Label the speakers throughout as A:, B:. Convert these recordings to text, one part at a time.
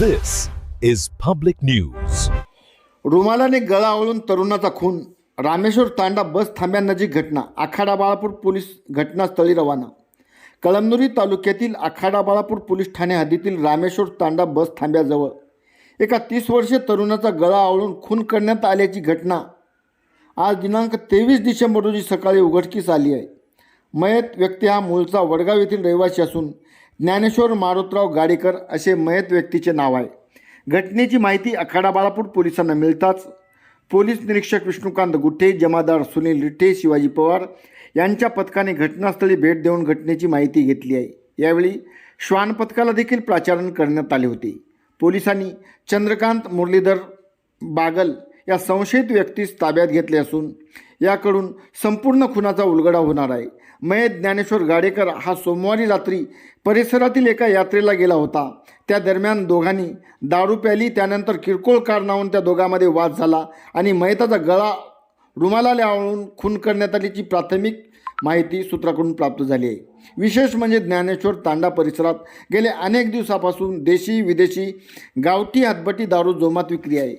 A: This is public news.
B: रुमालाने गळा आवळून तरुणाचा खून. रामेश्वर तांडा बस थांब्यानजीक घटना. आखाडा बाळापूर पोलीस घटनास्थळी रवाना. कळमनुरी तालुक्यातील आखाडा बाळापूर पोलीस ठाणे हद्दीतील रामेश्वर तांडा बस थांब्याजवळ एका 30 वर्षीय तरुणाचा गळा आवळून खून करण्यात आल्याची घटना आज दिनांक 23 डिसेंबर रोजी सकाळी उघडकीस आली आहे. मयत व्यक्ती हा मूळचा वडगाव येथील रहिवासी असून ज्ञानेश्वर मारुतराव गाडेकर असे मयत व्यक्तीचे नाव आहे. घटनेची माहिती आखाडा बाळापूर पोलिसांना मिळताच पोलीस निरीक्षक विष्णुकांत गुट्टे, जमादार सुनील रिठे, शिवाजी पवार यांच्या पथकाने घटनास्थळी भेट देऊन घटनेची माहिती घेतली आहे. यावेळी श्वान पथकाला देखील प्राचारण करण्यात आले होते. पोलिसांनी चंद्रकांत मुरलीधर बागल या संशयित व्यक्तीस ताब्यात घेतले असून याकडून संपूर्ण खुनाचा उलगडा होणार आहे. मयत ज्ञानेश्वर गाडेकर हा सोमवारी रात्री परिसरातील एका यात्रेला गेला होता. त्या दरम्यान दोघांनी दारू प्याली. त्यानंतर किरकोळ कारणावरून त्या दोघांमध्ये वाद झाला आणि मयताचा गळा रुमालाने आवळून खून करण्यात आल्याची प्राथमिक माहिती सूत्राकडून प्राप्त झाली आहे. विशेष म्हणजे ज्ञानेश्वर तांडा परिसरात गेले अनेक दिवसापासून देशी विदेशी गावठी हातभट्टी दारू जोमात विक्री आहे.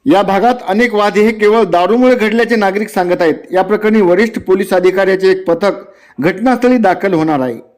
B: या भागात अनेक वाद हे केवळ दारूमुळे घडल्याचे नागरिक सांगत आहेत. या प्रकरणी वरिष्ठ पोलीस अधिकाऱ्याचे एक पथक घटनास्थळी दाखल होणार आहे.